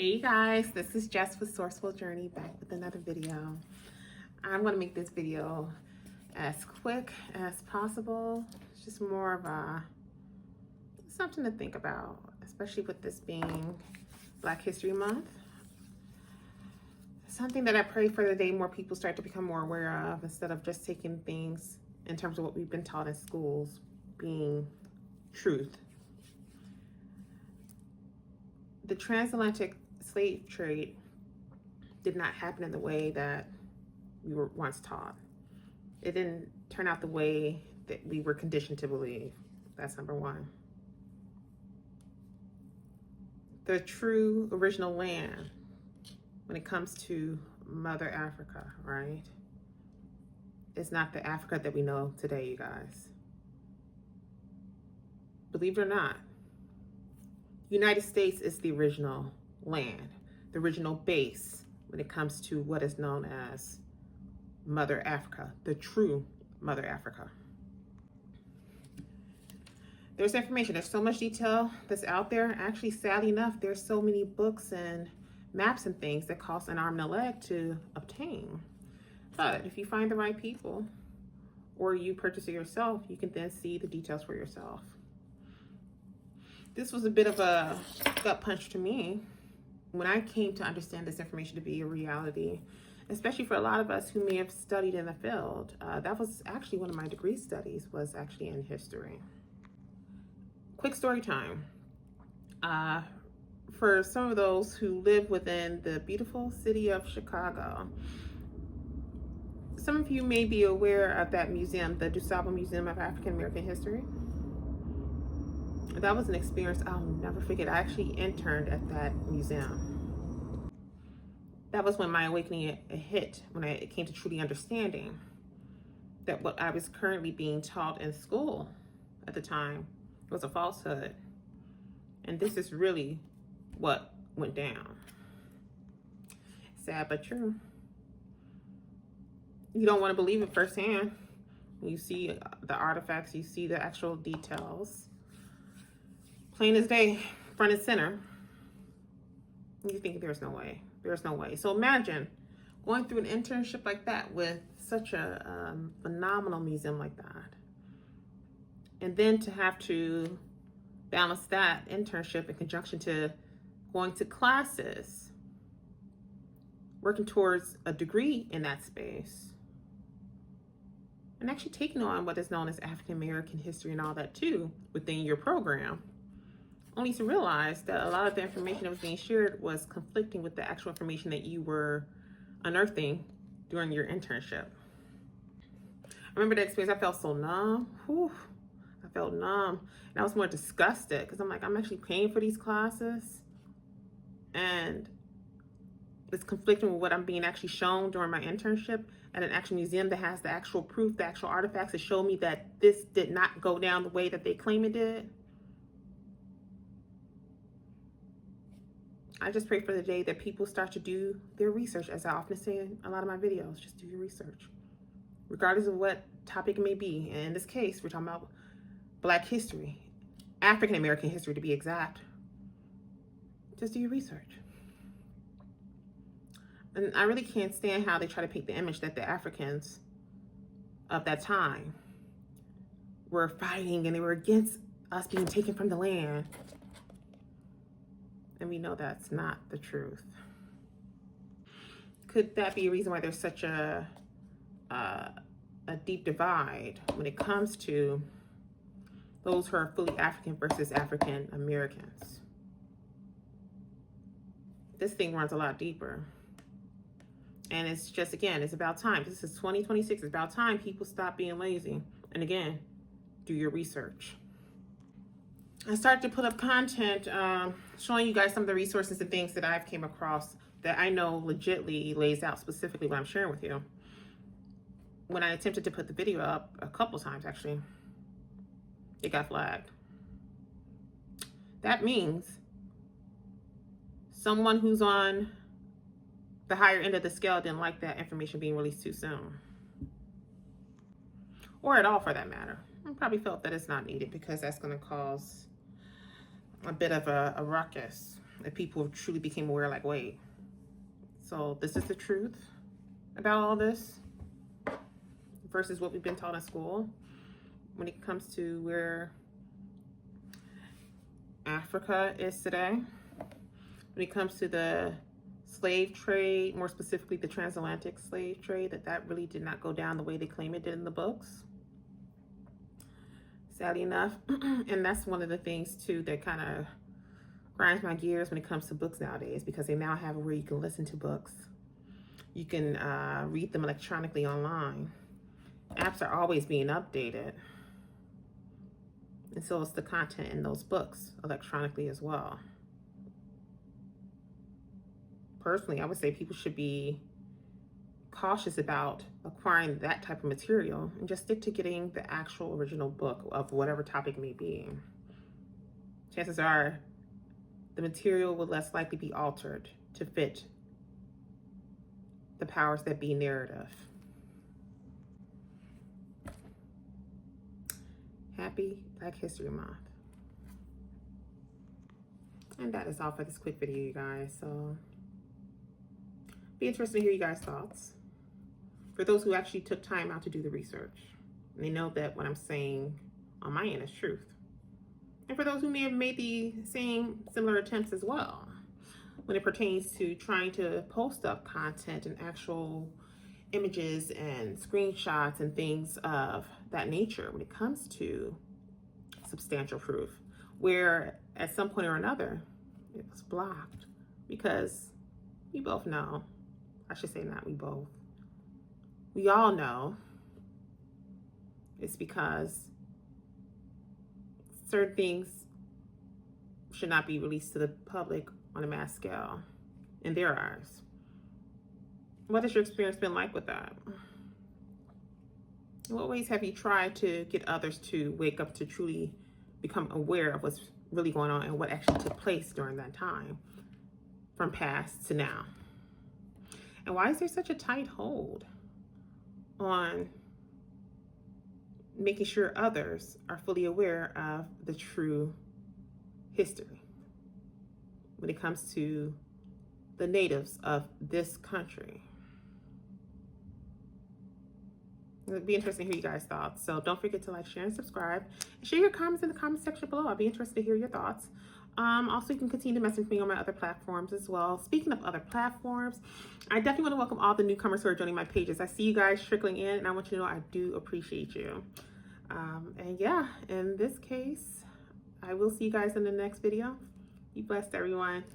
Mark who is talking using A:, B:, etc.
A: Hey guys, this is Jess with Sourceful Journey, back with another video. I'm going to make this video as quick as possible. It's just more of something to think about, especially with this being Black History Month. Something that I pray for the day more people start to become more aware of, instead of just taking things in terms of what we've been taught in schools being truth. The transatlantic slave trade did not happen in the way that we were once taught. It didn't turn out the way that we were conditioned to believe. That's number one. The true original land, when it comes to Mother Africa, right, is not the Africa that we know today, you guys. Believe it or not, the United States is the original land, the original base when it comes to what is known as Mother Africa, the true Mother Africa. There's information, there's so much detail that's out there. Actually, sadly enough, there's so many books and maps and things that cost an arm and a leg to obtain. But if you find the right people, or you purchase it yourself, you can then see the details for yourself. This was a bit of a gut punch to me when I came to understand this information to be a reality, especially for a lot of us who may have studied in the field. That was actually one of my degree studies, was actually in history. Quick story time. For some of those who live within the beautiful city of Chicago, some of you may be aware of that museum, the DuSable Museum of African American History. That was an experience I'll never forget. I actually interned at that museum. That was when my awakening hit, when it came to truly understanding that what I was currently being taught in school at the time was a falsehood. And this is really what went down. Sad but true. You don't want to believe it firsthand. You see the artifacts, you see the actual details. Plain as day, front and center. You think there's no way. There's no way. So imagine going through an internship like that with such a phenomenal museum like that. And then to have to balance that internship in conjunction to going to classes, working towards a degree in that space, and actually taking on what is known as African American history and all that too within your program. Only to realize that a lot of the information that was being shared was conflicting with the actual information that you were unearthing during your internship. I remember the experience. I felt so numb. Whew. I felt numb. And I was more disgusted because I'm like, I'm actually paying for these classes, and it's conflicting with what I'm being actually shown during my internship at an actual museum that has the actual proof, the actual artifacts to show me that this did not go down the way that they claim it did. I just pray for the day that people start to do their research, as I often say in a lot of my videos. Just do your research, regardless of what topic it may be. And in this case, we're talking about Black history, African American history to be exact. Just do your research. And I really can't stand how they try to paint the image that the Africans of that time were fighting and they were against us being taken from the land. And we know that's not the truth. Could that be a reason why there's such a deep divide when it comes to those who are fully African versus African Americans? This thing runs a lot deeper. And it's just, again, it's about time. This is 2026. It's about time people stop being lazy. And again, do your research. I started to put up content showing you guys some of the resources and things that I've came across that I know legitly lays out specifically what I'm sharing with you. When I attempted to put the video up a couple times, actually, it got flagged. That means someone who's on the higher end of the scale didn't like that information being released too soon. Or at all, for that matter. I probably felt that it's not needed because that's going to cause a bit of a ruckus. that people truly became aware, like, wait, so this is the truth about all this versus what we've been taught in school when it comes to where Africa is today, when it comes to the slave trade, more specifically the transatlantic slave trade, that really did not go down the way they claim it did in the books, sadly enough. And that's one of the things too that kind of grinds my gears when it comes to books nowadays, because they now have where you can listen to books, you can read them electronically online. Apps are always being updated, and so is the content in those books electronically as well. Personally, I would say people should be cautious about acquiring that type of material and just stick to getting the actual original book of whatever topic it may be. Chances are the material will less likely be altered to fit the powers that be narrative. Happy Black History Month. And that is all for this quick video, you guys. So be interested to hear you guys' thoughts. For those who actually took time out to do the research, and they know that what I'm saying on my end is truth. And for those who may have made the same similar attempts as well, when it pertains to trying to post up content and actual images and screenshots and things of that nature when it comes to substantial proof, where at some point or another it was blocked, because we both know, I should say not we both, we all know it's because certain things should not be released to the public on a mass scale in their eyes. What has your experience been like with that? In what ways have you tried to get others to wake up to truly become aware of what's really going on and what actually took place during that time, from past to now? And why is there such a tight hold on making sure others are fully aware of the true history when it comes to the natives of this country? It'd be interesting to hear you guys' thoughts. So don't forget to like, share, and subscribe. And share your comments in the comment section below. I'll be interested to hear your thoughts. Also, you can continue to message me on my other platforms as well. Speaking of other platforms, I definitely want to welcome all the newcomers who are joining my pages. I see you guys trickling in, and I want you to know I do appreciate you. And yeah, in this case, I will see you guys in the next video. Be blessed, everyone.